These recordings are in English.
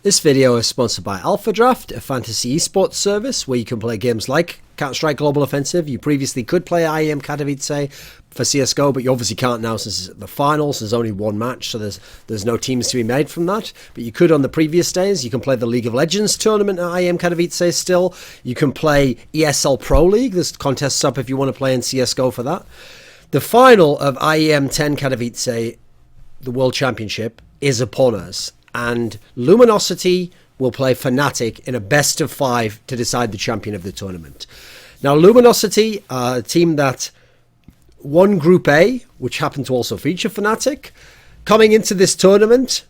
This video is sponsored by Alpha Draft, a fantasy esports service where you can play games like Counter-Strike Global Offensive. You previously could play IEM Katowice for CSGO, but you obviously can't now since it's the finals. There's only one match, so there's no teams to be made from that. But you could on the previous days. You can play the League of Legends tournament at IEM Katowice still. You can play ESL Pro League. There's contests up if you want to play in CSGO for that. The final of IEM 10 Katowice, the World Championship, is upon us. And Luminosity will play FNATIC in a best of 5 to decide the champion of the tournament. Now, Luminosity, a team that won Group A, which happened to also feature FNATIC, coming into this tournament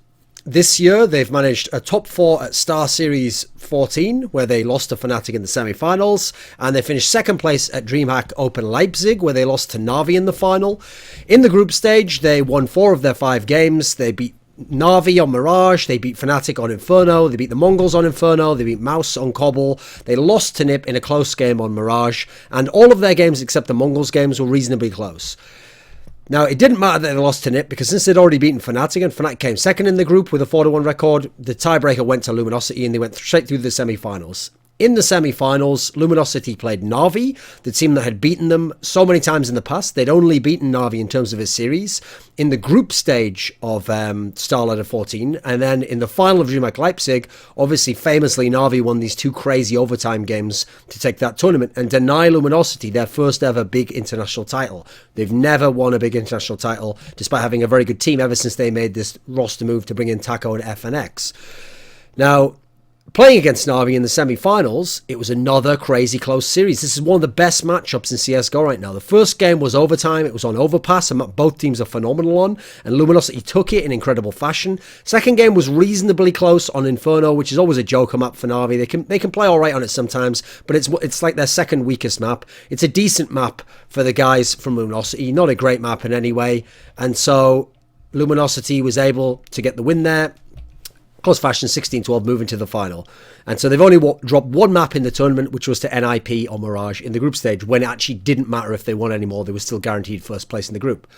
this year, they've managed a top 4 at Star Series 14, where they lost to FNATIC in the semi-finals, and they finished second place at DreamHack Open Leipzig, where they lost to Na'Vi in the final. In the group stage, they won 4 of their 5 games. They beat Na'Vi on Mirage, they beat FNATIC on Inferno, they beat the Mongols on Inferno, they beat Mouse on Cobble, they lost to NiP in a close game on Mirage, and all of their games except the Mongols games were reasonably close. Now, it didn't matter that they lost to NiP, because since they'd already beaten FNATIC, and FNATIC came second in the group with a 4-1 record, the tiebreaker went to Luminosity, and they went straight through the semi-finals. In the semi-finals, Luminosity played Na'Vi, the team that had beaten them so many times in the past. They'd only beaten Na'Vi in terms of a series in the group stage of Star Ladder 14. And then in the final of DreamHack Leipzig, obviously, famously, Na'Vi won these 2 crazy overtime games to take that tournament and deny Luminosity their first ever big international title. They've never won a big international title, despite having a very good team ever since they made this roster move to bring in Taco and FNX. Now, playing against Na'Vi in the semi-finals, it was another crazy close series. This is one of the best matchups in CSGO right now. The first game was overtime. It was on Overpass, and both teams are phenomenal on, and Luminosity took it in incredible fashion. Second game was reasonably close on Inferno, which is always a joker map for Na'Vi. They can play all right on it sometimes, but it's like their second weakest map. It's a decent map for the guys from Luminosity, not a great map in any way, and so Luminosity was able to get the win there. Close fashion, 16-12, moving to the final. And so they've only dropped one map in the tournament, which was to NIP or Mirage in the group stage, when it actually didn't matter if they won anymore. They were still guaranteed first place in the group.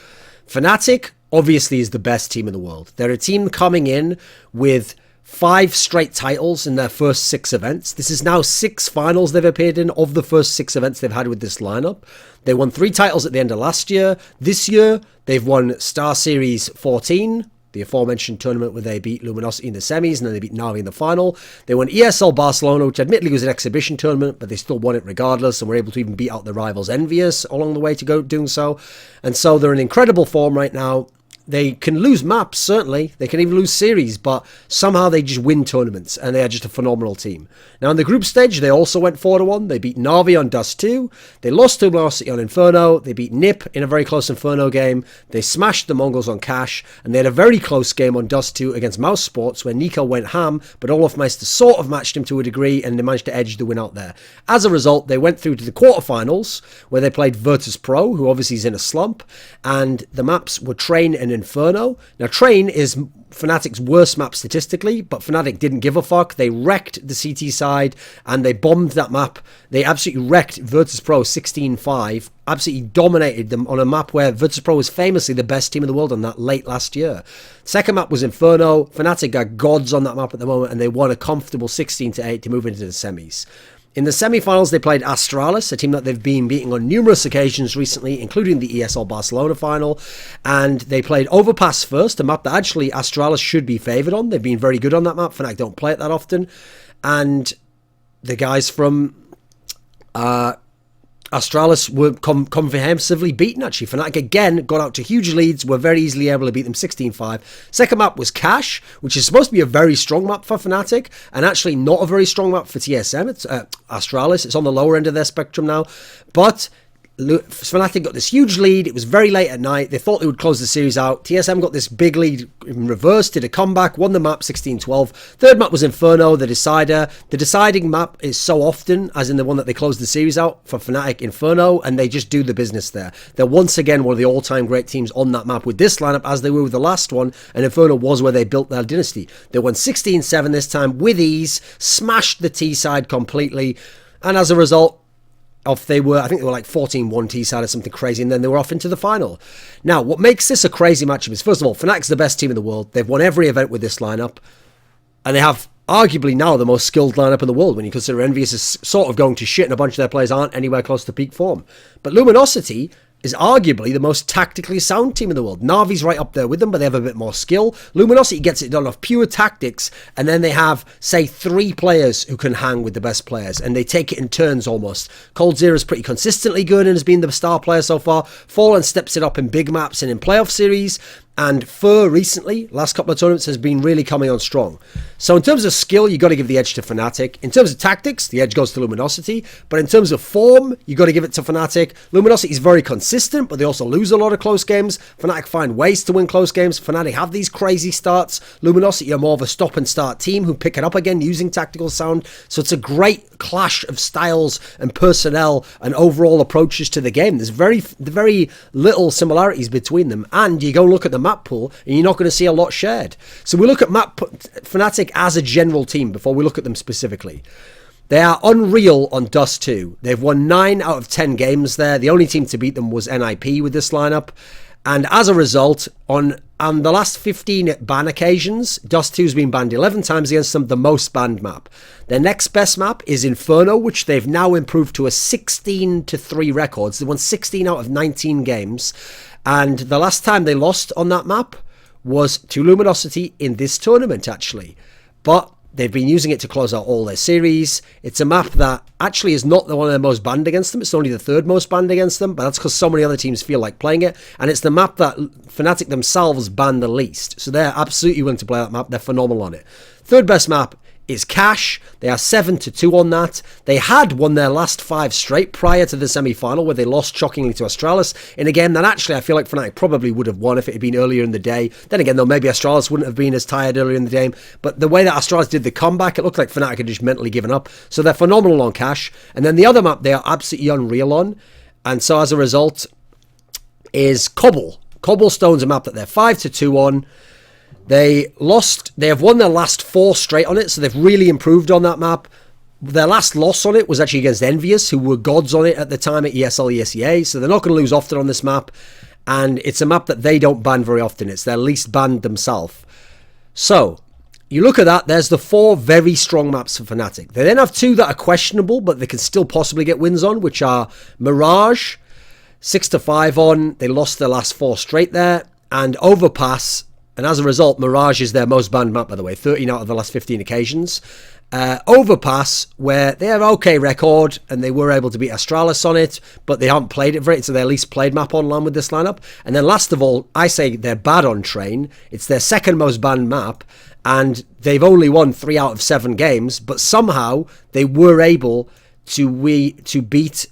FNATIC, obviously, is the best team in the world. They're a team coming in with 5 straight titles in their first 6 events. This is now 6 finals they've appeared in of the first 6 events they've had with this lineup. They won 3 titles at the end of last year. This year, they've won Star Series 14, the aforementioned tournament where they beat Luminosity in the semis, and then they beat Na'Vi in the final. They won ESL Barcelona, which admittedly was an exhibition tournament, but they still won it regardless, and were able to even beat out the rivals Envious along the way to go doing so. And so they're in incredible form right now. They can lose maps, certainly. They can even lose series, but somehow they just win tournaments, and they are just a phenomenal team. Now, in the group stage, they also went 4-1. They beat Na'Vi on Dust 2. They lost to Luminosity on Inferno. They beat NiP in a very close Inferno game. They smashed the Mongols on Cash, and they had a very close game on Dust 2 against Mouse Sports, where Nico went ham, but Olofmeister sort of matched him to a degree, and they managed to edge the win out there. As a result, they went through to the quarterfinals, where they played Virtus Pro, who obviously is in a slump, and the maps were Train and Inferno. Now, Train is FNATIC's worst map statistically, but FNATIC didn't give a fuck. They wrecked the CT side, and they bombed that map. They absolutely wrecked Virtus Pro 16-5, absolutely dominated them on a map where Virtus Pro was famously the best team in the world on that late last year. Second map was Inferno. FNATIC are gods on that map at the moment, and they won a comfortable 16-8 to move into the semis. In the semi-finals, they played Astralis, a team that they've been beating on numerous occasions recently, including the ESL Barcelona final. And they played Overpass first, a map that actually Astralis should be favoured on. They've been very good on that map. FNATIC don't play it that often. And the guys from Astralis were comprehensively beaten, actually. FNATIC again got out to huge leads, were very easily able to beat them 16-5. Second map was Cash, which is supposed to be a very strong map for FNATIC, and actually not a very strong map for TSM. It's Astralis. It's on the lower end of their spectrum now. But FNATIC got this huge lead. It was very late at night. They thought they would close the series out. TSM got this big lead in reverse, did a comeback, won the map 16-12. Third map was Inferno, the decider. The deciding map is so often, as in the one that they closed the series out for FNATIC, Inferno, and they just do the business there. They're once again one of the all-time great teams on that map with this lineup, as they were with the last one, and Inferno was where they built their dynasty. They won 16-7 this time with ease, smashed the T side completely, and as a result, I think they were like 14-1 T-side or something crazy, and then they were off into the final. Now, what makes this a crazy matchup is, first of all, FNATIC's the best team in the world. They've won every event with this lineup, and they have arguably now the most skilled lineup in the world when you consider Envious is sort of going to shit and a bunch of their players aren't anywhere close to peak form. But Luminosity is arguably the most tactically sound team in the world. Navi's right up there with them, but they have a bit more skill. Luminosity gets it done off pure tactics, and then they have, say, 3 players who can hang with the best players, and they take it in turns almost. Cold Zero is pretty consistently good and has been the star player so far. Fallen steps it up in big maps and in playoff series. And Fur recently, last couple of tournaments, has been really coming on strong. So in terms of skill, you got to give the edge to FNATIC. In terms of tactics, the edge goes to Luminosity. But in terms of form, you got to give it to FNATIC. Luminosity is very consistent, but they also lose a lot of close games. FNATIC find ways to win close games. FNATIC have these crazy starts. Luminosity are more of a stop and start team who pick it up again using tactical sound. So it's a great clash of styles and personnel and overall approaches to the game. There's very little similarities between them. And you go look at the map pool and you're not going to see a lot shared. So we look at FNATIC as a general team before we look at them specifically. They are unreal on Dust 2. They've won 9 out of 10 games there. The only team to beat them was NIP with this lineup. And as a result, on the last 15 ban occasions, Dust 2 has been banned 11 times against them, the most banned map. Their next best map is Inferno, which they've now improved to a 16-3 records. They won 16 out of 19 games. And the last time they lost on that map was to Luminosity in this tournament, actually. But they've been using it to close out all their series. It's a map that actually is not the one of the most banned against them. It's only the 3rd most banned against them, but that's because so many other teams feel like playing it. And it's the map that FNATIC themselves ban the least. So they're absolutely willing to play that map. They're phenomenal on it. 3rd best map is Cash. They are 7-2 on that. They had won their last 5 straight prior to the semi-final, where they lost shockingly to Astralis in a game that actually I feel like FNATIC probably would have won if it had been earlier in the day. Then again, though, maybe Astralis wouldn't have been as tired earlier in the game. But the way that Astralis did the comeback, it looked like FNATIC had just mentally given up. So they're phenomenal on Cash. And then the other map they are absolutely unreal on. And so as a result is Cobble. Cobblestone's a map that they're 5-2 on. They have won their last 4 straight on it, so they've really improved on that map. Their last loss on it was actually against Envious, who were gods on it at the time at ESL ESEA, so they're not going to lose often on this map. And it's a map that they don't ban very often. It's their least banned themselves. So, you look at that, there's the 4 very strong maps for FNATIC. They then have 2 that are questionable, but they can still possibly get wins on, which are Mirage, 6-5 on. They lost their last 4 straight there. And Overpass. And as a result, Mirage is their most banned map, by the way, 13 out of the last 15 occasions. Overpass, where they have okay record, and they were able to beat Astralis on it, but they haven't played it for it. It's their least played map on LAN with this lineup. And then last of all, I say they're bad on Train. It's their 2nd most banned map, and they've only won 3 out of 7 games, but somehow they were able to beat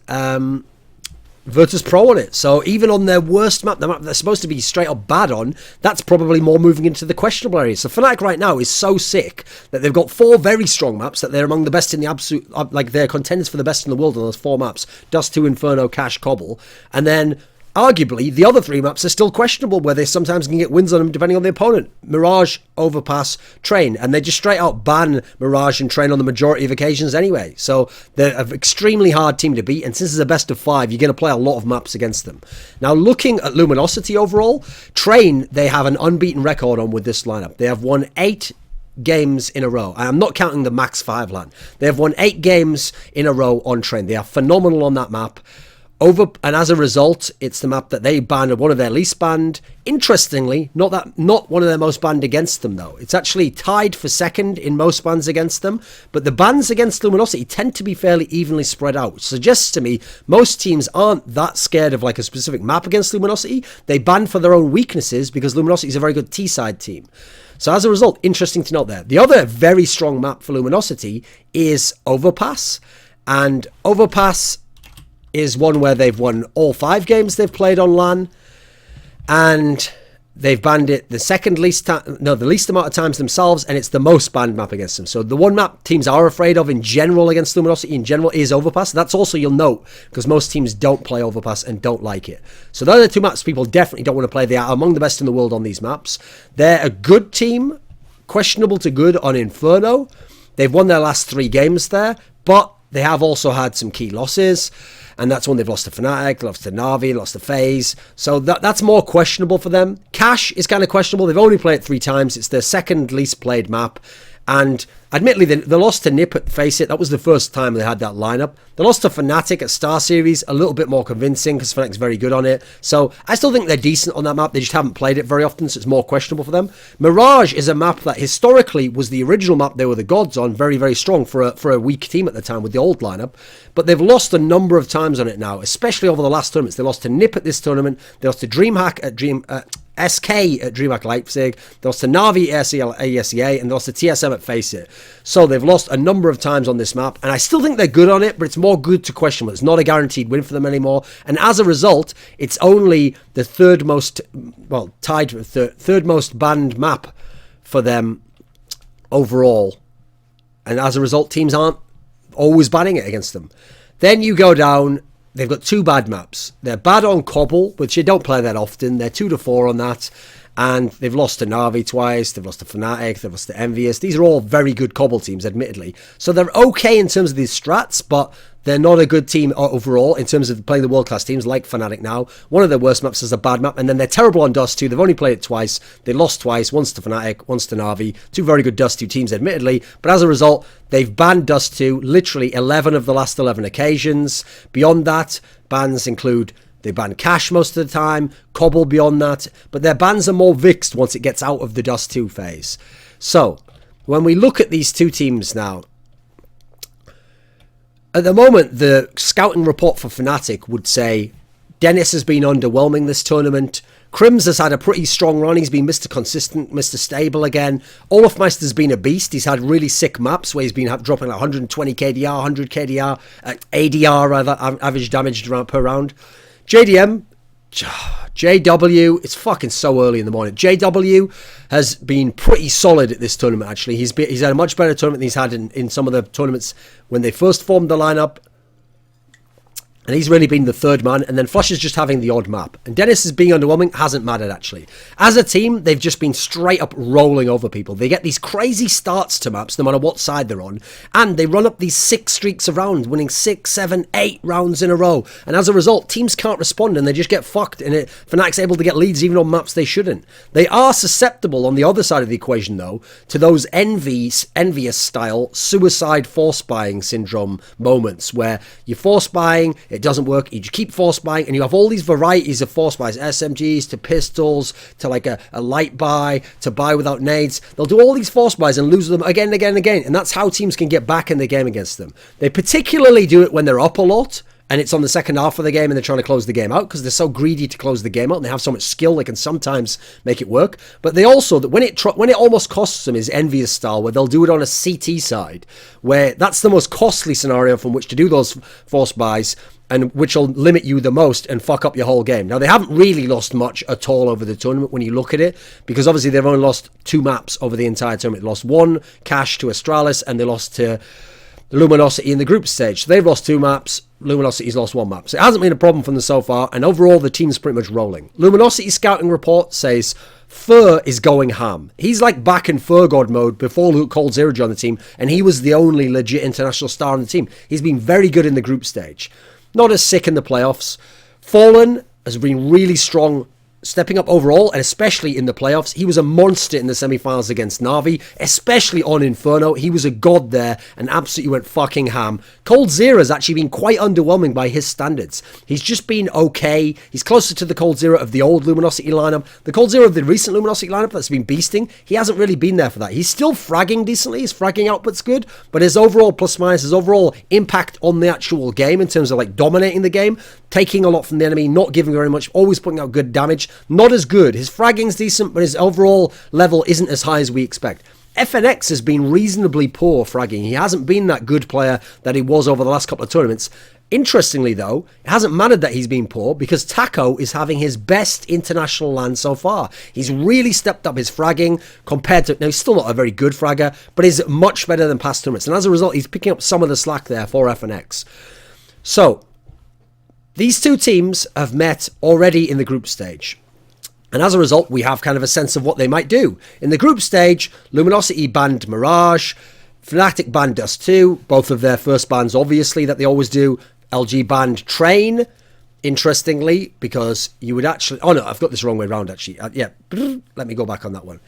Virtus Pro on it. So even on their worst map, the map they're supposed to be straight up bad on, that's probably more moving into the questionable areas. So FNATIC right now is so sick that they've got 4 very strong maps that they're among the best in the absolute, like they're contenders for the best in the world on those 4 maps. Dust 2, Inferno, Cash, Cobble. And then arguably, the other 3 maps are still questionable, where they sometimes can get wins on them depending on the opponent. Mirage, Overpass, Train. And they just straight out ban Mirage and Train on the majority of occasions anyway. So they're an extremely hard team to beat. And since it's a best of 5, you're going to play a lot of maps against them. Now, looking at Luminosity overall, Train, they have an unbeaten record on with this lineup. They have won 8 games in a row. I am not counting the Max 5 LAN. They have won 8 games in a row on Train. They are phenomenal on that map. And as a result, it's the map that they banned, one of their least banned. Interestingly, not one of their most banned against them, though. It's actually tied for 2nd in most bans against them, but the bans against Luminosity tend to be fairly evenly spread out, which suggests to me most teams aren't that scared of like a specific map against Luminosity. They ban for their own weaknesses because Luminosity is a very good T-side team. So as a result, interesting to note there. The other very strong map for Luminosity is Overpass, and Overpass is one where they've won all 5 games they've played on LAN, and they've banned it the least amount of times themselves, and it's the most banned map against them. So the one map teams are afraid of in general against Luminosity in general is Overpass. That's also, you'll note, because most teams don't play Overpass and don't like it. So those are the 2 maps people definitely don't want to play. They are among the best in the world on these maps. They're a good team, questionable to good on Inferno. They've won their last 3 games there, but they have also had some key losses. And that's when they've lost to FNATIC, lost to Na'Vi, lost to FaZe. So that's more questionable for them. Cash is kind of questionable. They've only played it 3 times. It's their 2nd least played map. And admittedly, they lost to Nip at Face It. That was the first time they had that lineup. They lost to FNATIC at Star Series, a little bit more convincing because FNATIC's very good on it. So I still think they're decent on that map. They just haven't played it very often, so it's more questionable for them. Mirage is a map that historically was the original map they were the gods on, very, very strong for a weak team at the time with the old lineup. But they've lost a number of times on it now, especially over the last tournaments. They lost to Nip at this tournament. They lost to DreamHack at SK at DreamHack Leipzig, they lost to Navi ASEA, and they lost to TSM at Face It. So they've lost a number of times on this map, and I still think they're good on it, but it's more good to questionable. It's not a guaranteed win for them anymore, and as a result, it's only the tied for third most banned map for them overall, and as a result, teams aren't always banning it against them. Then you go down. They've got two bad maps. They're bad on Cobble, which you don't play that often. They're 2-4 on that. And they've lost to Navi twice. They've lost to FNATIC. They've lost to Envious. These are all very good Cobble teams, admittedly. So they're okay in terms of these strats, but they're not a good team overall in terms of playing the world-class teams like FNATIC now. One of their worst maps is a bad map, and then they're terrible on Dust 2. They've only played it twice. They lost twice, once to FNATIC, once to Navi. Two very good Dust 2 teams, admittedly, but as a result, they've banned Dust 2 literally 11 of the last 11 occasions. Beyond that, bans include they ban Cash most of the time, Cobble beyond that, but their bans are more vixed once it gets out of the Dust 2 phase. So, when we look at these two teams now, at the moment, the scouting report for FNATIC would say Dennis has been underwhelming this tournament. Crims has had a pretty strong run. He's been Mr. Consistent, Mr. Stable again. Olafmeister's been a beast. He's had really sick maps where he's been dropping like 120 KDR, 100 KDR, ADR rather, average damage per round. JW, it's fucking so early in the morning. JW has been pretty solid at this tournament, actually. He's had a much better tournament than he's had in some of the tournaments when they first formed the lineup. And he's really been the third man. And then Flush is just having the odd map. And Dennis is being underwhelming. Hasn't mattered, actually. As a team, they've just been straight up rolling over people. They get these crazy starts to maps, no matter what side they're on. And they run up these 6 streaks of rounds, winning 6, 7, 8 rounds in a row. And as a result, teams can't respond and they just get fucked. And FNATIC's able to get leads even on maps they shouldn't. They are susceptible, on the other side of the equation, though, to those envious-style suicide force buying syndrome moments where you're force buying, it doesn't work, you just keep force buying, and you have all these varieties of force buys, SMGs to pistols to like a light buy to buy without nades. They'll do all these force buys and lose them again and again and again, and that's how teams can get back in the game against them. They particularly do it when they're up a lot and it's on the second half of the game and they're trying to close the game out because they're so greedy to close the game out and they have so much skill they can sometimes make it work. But they also, when it almost costs them, is envious style, where they'll do it on a CT side, where that's the most costly scenario from which to do those force buys, and which will limit you the most and fuck up your whole game. Now, they haven't really lost much at all over the tournament when you look at it, because obviously they've only lost 2 maps over the entire tournament. They lost 1, Cash to Astralis, and they lost to Luminosity in the group stage. So they've lost 2 maps, Luminosity's lost 1 map. So it hasn't been a problem for them so far, and overall the team's pretty much rolling. Luminosity's scouting report says Fur is going ham. He's like back in Fur God mode before Luke Cold Zero joined the team, and he was the only legit international star on the team. He's been very good in the group stage. Not as sick in the playoffs. Fallen has been really strong, stepping up overall, and especially in the playoffs. He was a monster in the semi-finals against Navi, especially on Inferno. He was a god there and absolutely went fucking ham. Cold Zero has actually been quite underwhelming by his standards. He's just been okay. He's closer to the Cold Zero of the old Luminosity lineup. The Cold Zero of the recent Luminosity lineup that's been beasting, he hasn't really been there for that. He's still fragging decently. His fragging output's good, but his overall plus minus, his overall impact on the actual game in terms of like dominating the game, taking a lot from the enemy, not giving very much, always putting out good damage, not as good. His fragging's decent, but his overall level isn't as high as we expect. FNX has been reasonably poor fragging. He hasn't been that good player that he was over the last couple of tournaments. Interestingly, though, it hasn't mattered that he's been poor because Taco is having his best international LAN so far. He's really stepped up his fragging compared to... Now, he's still not a very good fragger, but he's much better than past tournaments. And as a result, he's picking up some of the slack there for FNX. So, these two teams have met already in the group stage. And as a result, we have kind of a sense of what they might do. In the group stage, Luminosity banned Mirage, FNATIC banned Dust 2, both of their first bans, obviously, that they always do. LG banned Train, interestingly, because you would actually... Oh, no, I've got this wrong way around, actually. Yeah, let me go back on that one.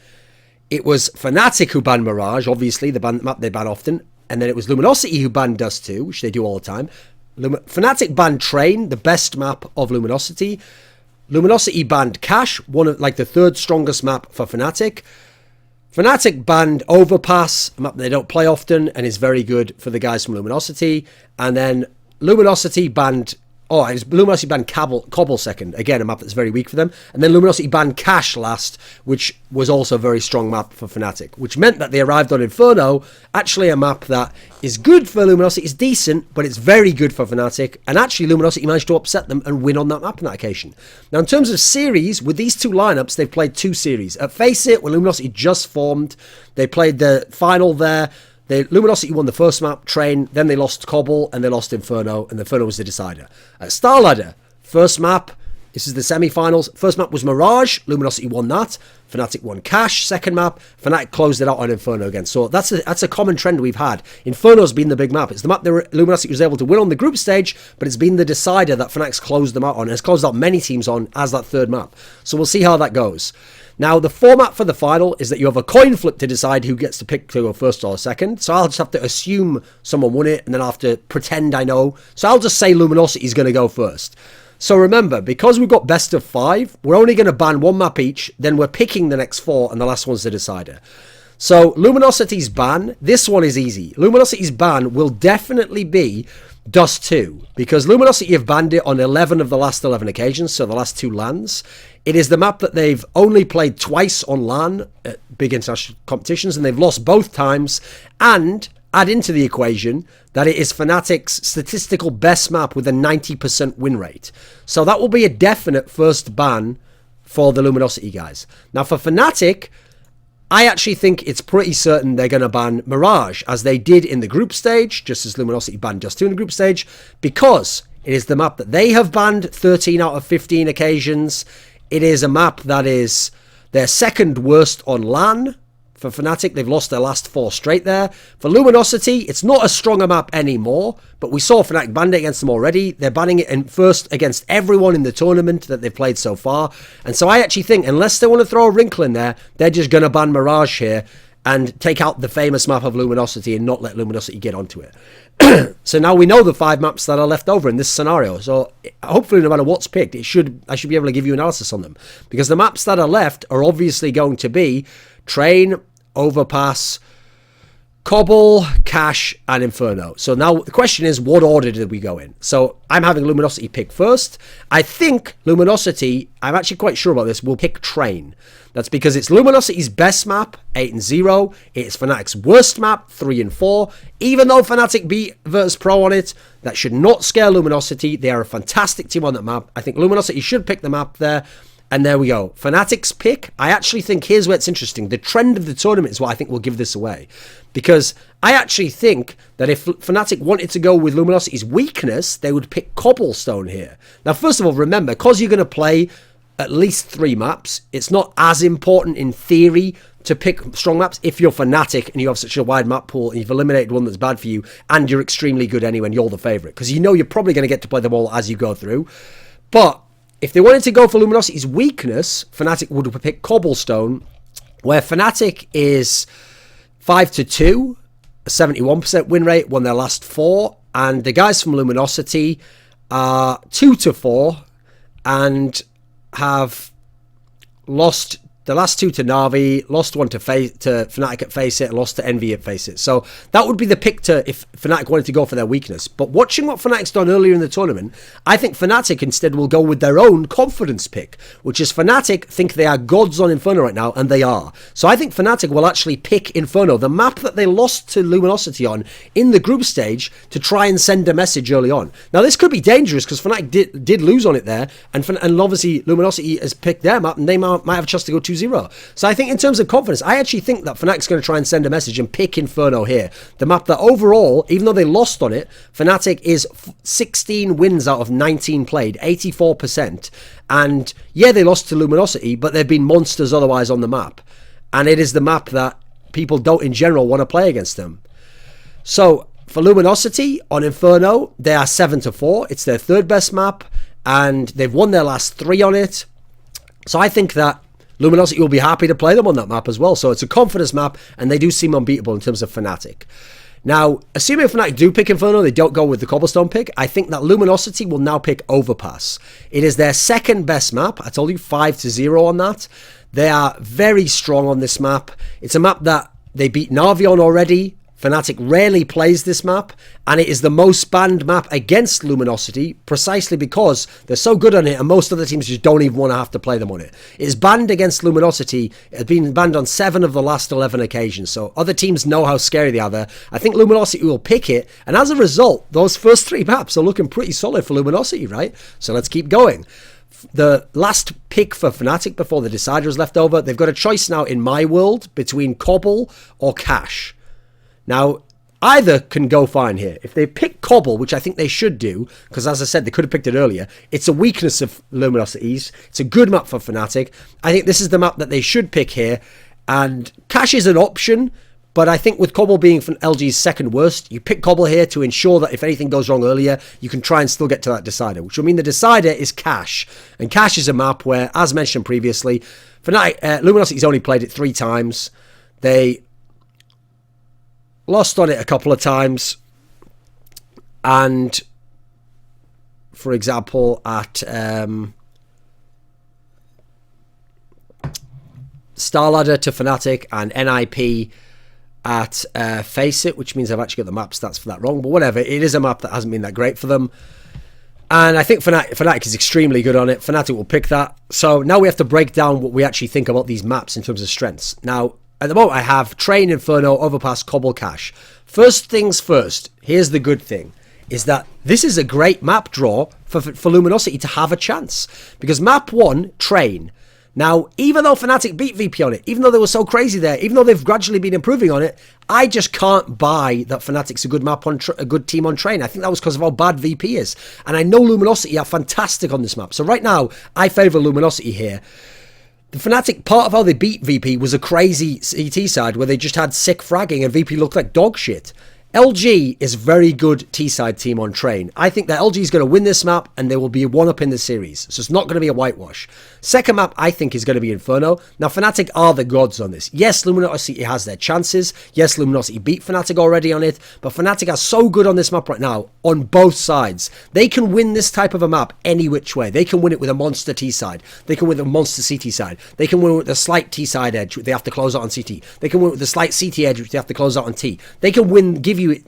it was FNATIC who banned Mirage, obviously, the map they ban often. And then it was Luminosity who banned Dust 2, which they do all the time. FNATIC banned Train, the best map of Luminosity. Luminosity banned Cache, one of like the third strongest map for FNATIC. FNATIC banned Overpass, a map they don't play often and is very good for the guys from Luminosity. And then Luminosity banned Luminosity banned Cobble second. Again, a map that's very weak for them. And then Luminosity banned Cache last, which was also a very strong map for FNATIC, which meant that they arrived on Inferno, actually a map that is good for Luminosity. It's decent, but it's very good for FNATIC. And actually, Luminosity managed to upset them and win on that map on that occasion. Now, in terms of series, with these two lineups, they've played two series. At Face It, when Luminosity just formed, they played the final there. Luminosity won the first map, Train, then they lost Cobble, and they lost Inferno, and Inferno was the decider. At Star Ladder, first map, this is the semi-finals, first map was Mirage, Luminosity won that, FNATIC won Cache, second map, FNATIC closed it out on Inferno again. So that's a common trend we've had. Inferno's been the big map. It's the map that Luminosity was able to win on the group stage, but it's been the decider that FNATIC's closed them out on, and it's closed out many teams on as that third map. So we'll see how that goes. Now, the format for the final is that you have a coin flip to decide who gets to pick to go first or second. So I'll just have to assume someone won it, and then I'll have to pretend I know. So I'll just say Luminosity is going to go first. So remember, because we've got best of 5, we're only going to ban one map each, then we're picking the next 4, and the last one's the decider. So Luminosity's ban, this one is easy. Luminosity's ban will definitely be Dust 2, because Luminosity have banned it on 11 of the last 11 occasions, so the last 2 LANs. It is the map that they've only played twice on LAN at big international competitions, and they've lost both times. And add into the equation that it is FNATIC's statistical best map with a 90% win rate. So that will be a definite first ban for the Luminosity guys. Now for FNATIC, I actually think it's pretty certain they're going to ban Mirage, as they did in the group stage, just as Luminosity banned Just 2 in the group stage, because it is the map that they have banned 13 out of 15 occasions. It is a map that is their second worst on LAN. For FNATIC, they've lost their last 4 straight there. For Luminosity, it's not as strong a map anymore, but we saw FNATIC ban it against them already. They're banning it in first against everyone in the tournament that they've played so far. And so I actually think, unless they want to throw a wrinkle in there, they're just going to ban Mirage here and take out the famous map of Luminosity and not let Luminosity get onto it. So now we know the 5 maps that are left over in this scenario. So hopefully, no matter what's picked, I should be able to give you analysis on them. Because the maps that are left are obviously going to be Train, Overpass, Cobble, Cache, and Inferno. So now the question is, what order did we go in? So I'm having Luminosity pick first. I think Luminosity, I'm actually quite sure about this, will pick Train. That's because it's Luminosity's best map, 8 and 0. It's FNATIC's worst map, 3 and 4. Even though FNATIC beat Virtus Pro on it, that should not scare Luminosity. They are a fantastic team on that map. I think Luminosity should pick the map there. And there we go. FNATIC's pick, I actually think, here's where it's interesting. The trend of the tournament is what I think will give this away. Because I actually think that if FNATIC wanted to go with Luminosity's weakness, they would pick Cobblestone here. Now, first of all, remember, because you're going to play at least 3 maps, it's not as important in theory to pick strong maps if you're FNATIC and you have such a wide map pool and you've eliminated one that's bad for you and you're extremely good anyway and you're the favourite. Because you know you're probably going to get to play them all as you go through. But if they wanted to go for Luminosity's weakness, FNATIC would have picked Cobblestone, where FNATIC is 5-2, a 71% win rate, won their last 4, and the guys from Luminosity are 2-4 and have lost the last 2 to Na'Vi, lost one to FNATIC at Face It, and lost to Envy at Face It. So that would be the pick to if FNATIC wanted to go for their weakness. But watching what FNATIC's done earlier in the tournament, I think FNATIC instead will go with their own confidence pick, which is FNATIC think they are gods on Inferno right now, and they are. So I think FNATIC will actually pick Inferno, the map that they lost to Luminosity on in the group stage, to try and send a message early on. Now this could be dangerous because FNATIC did lose on it there, and obviously Luminosity has picked their map, and they might have a chance to go 2-0. So I think in terms of confidence, I actually think that FNATIC's going to try and send a message and pick Inferno here. The map that overall, even though they lost on it, FNATIC is 16 wins out of 19 played, 84%. And yeah, they lost to Luminosity, but they've been monsters otherwise on the map. And it is the map that people don't in general want to play against them. So for Luminosity on Inferno, they are 7-4. It's their 3rd best map, and they've won their last 3 on it. So I think that Luminosity will be happy to play them on that map as well. So it's a confidence map, and they do seem unbeatable in terms of FNATIC. Now, assuming FNATIC do pick Inferno, they don't go with the Cobblestone pick, I think that Luminosity will now pick Overpass. It is their second best map. I told you 5-0 on that. They are very strong on this map. It's a map that they beat Na'Vi on already. FNATIC rarely plays this map, and it is the most banned map against Luminosity precisely because they're so good on it and most other teams just don't even want to have to play them on it. It is banned against Luminosity. It's been banned on 7 of the last 11 occasions, so other teams know how scary they are there. I think Luminosity will pick it, and as a result, those first 3 maps are looking pretty solid for Luminosity, right? So let's keep going. The last pick for FNATIC before the decider is left over, they've got a choice now in my world between Cobble or Cash. Now, either can go fine here. If they pick Cobble, which I think they should do, because as I said, they could have picked it earlier, it's a weakness of Luminosity's. It's a good map for FNATIC. I think this is the map that they should pick here, and Cash is an option, but I think with Cobble being LG's second worst, you pick Cobble here to ensure that if anything goes wrong earlier, you can try and still get to that decider, which will mean the decider is Cash. And Cash is a map where, as mentioned previously, Luminosity's only played it 3 times. They lost on it a couple of times, and for example at Starladder to FNATIC and NIP at Face It, which means I've actually got the map stats for that wrong, but whatever, it is a map that hasn't been that great for them. And I think FNATIC is extremely good on it. FNATIC will pick that. So now we have to break down what we actually think about these maps in terms of strengths. Now, at the moment, I have Train, Inferno, Overpass, Cobble, Cash. First things first, here's the good thing, is that this is a great map draw for Luminosity to have a chance. Because map 1, Train. Now, even though FNATIC beat VP on it, even though they were so crazy there, even though they've gradually been improving on it, I just can't buy that FNATIC's a good map on a good team on Train. I think that was because of how bad VP is. And I know Luminosity are fantastic on this map. So right now, I favour Luminosity here. The FNATIC, part of how they beat VP was a crazy CT side where they just had sick fragging and VP looked like dog shit. LG is a very good T-side team on Train. I think that LG is going to win this map and they will be 1-up in the series. So it's not going to be a whitewash. Second map, I think, is going to be Inferno. Now, FNATIC are the gods on this. Yes, Luminosity has their chances. Yes, Luminosity beat FNATIC already on it. But FNATIC are so good on this map right now, on both sides. They can win this type of a map any which way. They can win it with a monster T-side. They can win with a monster CT side. They can win with a slight T-side edge, which they have to close out on CT. They can win with a slight CT edge, which they have to close out on T. They can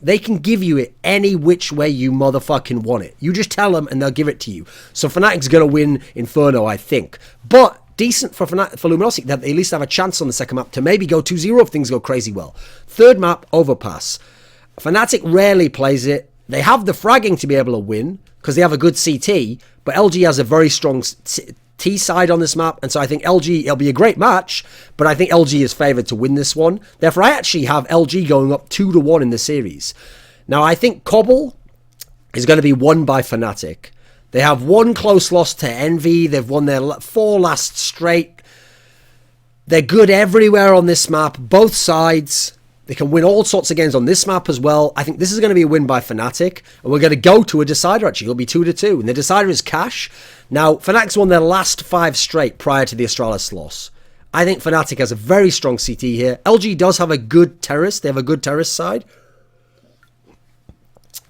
they can give you it any which way you motherfucking want it. You just tell them and they'll give it to you. So FNATIC's going to win Inferno, I think. But decent for Luminosity that they at least have a chance on the second map to maybe go 2-0 if things go crazy well. Third map, Overpass. FNATIC rarely plays it. They have the fragging to be able to win because they have a good CT, but LG has a very strong T side on this map, and so I think LG, it'll be a great match, but I think LG is favoured to win this one. Therefore, I actually have LG going up 2-1 in the series. Now, I think Cobble is going to be won by FNATIC. They have one close loss to Envy. They've won their 4 last straight. They're good everywhere on this map, both sides. They can win all sorts of games on this map as well. I think this is going to be a win by FNATIC. And we're going to go to a decider, actually. It'll be 2-2. And the decider is Cash. Now, FNATIC's won their last 5 straight prior to the Astralis loss. I think FNATIC has a very strong CT here. LG does have a good terrorist. They have a good terrorist side.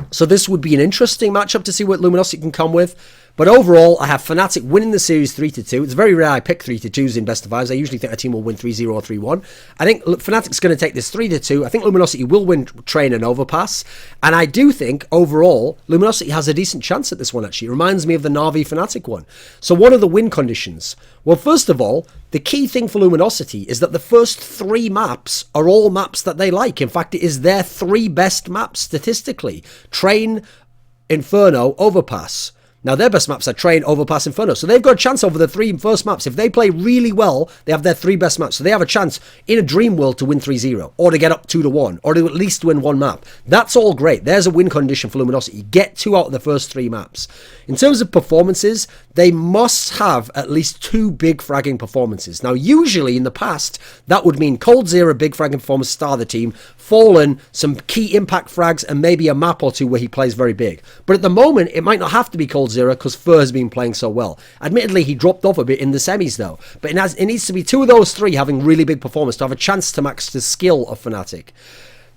So this would be an interesting matchup to see what Luminosity can come with. But overall, I have FNATIC winning the series 3-2. It's very rare I pick 3-2s in best of 5s. I usually think a team will win 3-0 or 3-1. I think FNATIC's going to take this 3-2. I think Luminosity will win Train and Overpass. And I do think, overall, Luminosity has a decent chance at this one, actually. It reminds me of the Na'Vi FNATIC one. So what are the win conditions? Well, first of all, the key thing for Luminosity is that the first 3 maps are all maps that they like. In fact, it is their 3 best maps statistically. Train, Inferno, Overpass. Now, their best maps are Train, Overpass, Inferno. So they've got a chance over the 3 first maps. If they play really well, they have their 3 best maps. So they have a chance in a dream world to win 3-0 or to get up 2-1 or to at least win 1 map. That's all great. There's a win condition for Luminosity. Get 2 out of the first 3 maps. In terms of performances, they must have at least 2 big fragging performances. Now, usually in the past, that would mean Cold Zero, big fragging performance, star the team, Fallen, some key impact frags, and maybe a map or 2 where he plays very big. But at the moment, it might not have to be Cold Worlds era because Fur has been playing so well. Admittedly, he dropped off a bit in the semis though, but it needs to be two of those three having really big performance to have a chance to match the skill of FNATIC.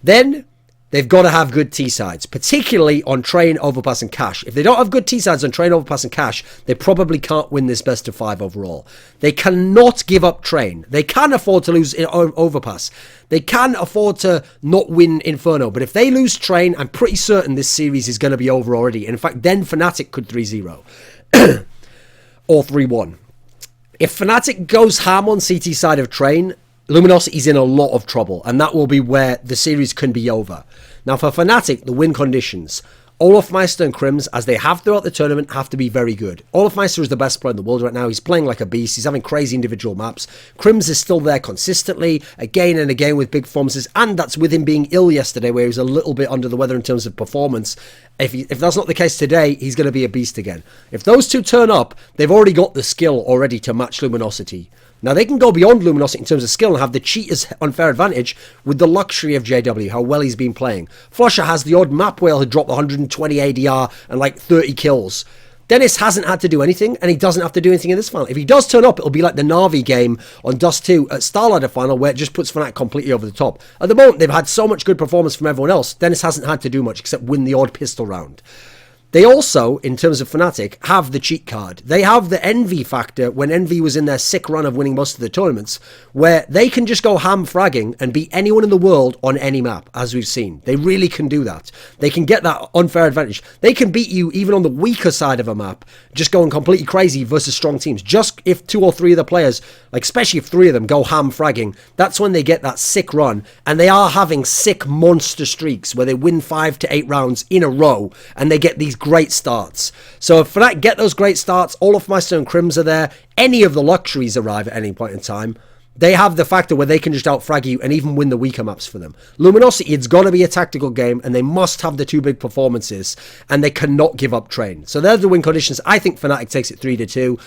Then they've got to have good T-sides, particularly on Train, Overpass and Cash. If they don't have good T-sides on Train, Overpass and Cash, they probably can't win this best of 5 overall. They cannot give up Train. They can afford to lose in Overpass. They can afford to not win Inferno. But if they lose Train, I'm pretty certain this series is going to be over already. And in fact, then FNATIC could 3-0 or 3-1. If FNATIC goes ham on CT side of Train, Luminosity's in a lot of trouble, and that will be where the series can be over. Now for FNATIC, the win conditions. Olofmeister and Crims, as they have throughout the tournament, have to be very good. Olofmeister is the best player in the world right now. He's playing like a beast. He's having crazy individual maps. Crims is still there consistently, again and again with big performances, and that's with him being ill yesterday, where he was a little bit under the weather in terms of performance. If that's not the case today, he's going to be a beast again. If those two turn up, they've already got the skill already to match Luminosity. Now, they can go beyond Luminosity in terms of skill and have the cheater's unfair advantage with the luxury of JW, how well he's been playing. Flosher has the odd map whale who dropped 120 ADR and like 30 kills. Dennis hasn't had to do anything, and he doesn't have to do anything in this final. If he does turn up, it'll be like the Na'Vi game on Dust 2 at Starladder final, where it just puts FNATIC completely over the top. At the moment, they've had so much good performance from everyone else, Dennis hasn't had to do much except win the odd pistol round. They also, in terms of FNATIC, have the cheat card. They have the Envy factor when Envy was in their sick run of winning most of the tournaments, where they can just go ham fragging and beat anyone in the world on any map, as we've seen. They really can do that. They can get that unfair advantage. They can beat you even on the weaker side of a map, just going completely crazy versus strong teams. Just if 2 or 3 of the players, like especially if 3 of them go ham fragging, that's when they get that sick run. And they are having sick monster streaks where they win 5 to 8 rounds in a row, and they get these great starts. So if FNATIC get those great starts, Olofmeister and Crims are there, any of the luxuries arrive at any point in time, they have the factor where they can just outfrag you and even win the weaker maps for them. Luminosity, it's got to be a tactical game, and they must have the 2 big performances, and they cannot give up Train. So there's the win conditions. I think FNATIC takes it 3-2.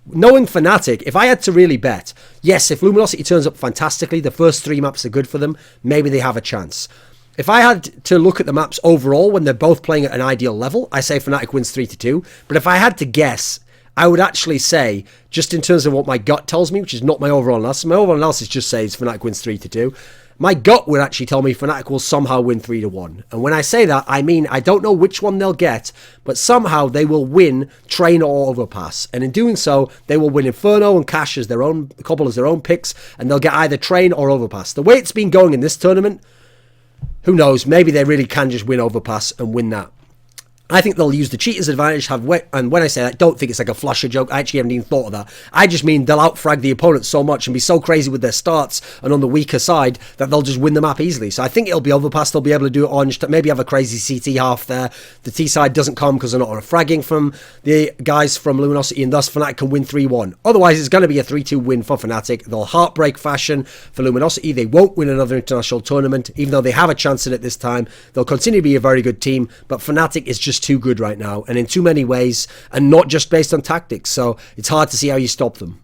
Knowing FNATIC, if I had to really bet, yes, if Luminosity turns up fantastically, the first 3 maps are good for them, maybe they have a chance. If I had to look at the maps overall when they're both playing at an ideal level, I say FNATIC wins 3-2. But if I had to guess, I would actually say, just in terms of what my gut tells me, which is not my overall analysis, my overall analysis just says FNATIC wins 3-2. My gut would actually tell me FNATIC will somehow win 3-1. And when I say that, I mean I don't know which one they'll get, but somehow they will win Train or Overpass. And in doing so, they will win Inferno and Cash as their own, a couple as their own picks, and they'll get either Train or Overpass. The way it's been going in this tournament, who knows, maybe they really can just win Overpass and win that. I think they'll use the cheater's advantage, and when I say that, I don't think it's like a flusher joke. I actually haven't even thought of that. I just mean they'll outfrag the opponent so much and be so crazy with their starts and on the weaker side that they'll just win the map easily. So I think it'll be Overpass. They'll be able to do it on, maybe have a crazy CT half there. The T side doesn't come because they're not on a fragging from the guys from Luminosity, and thus FNATIC can win 3-1. Otherwise, it's going to be a 3-2 win for FNATIC. They'll heartbreak fashion for Luminosity. They won't win another international tournament, even though they have a chance at it this time. They'll continue to be a very good team, but FNATIC is just too good right now, and in too many ways, and not just based on tactics, so it's hard to see how you stop them.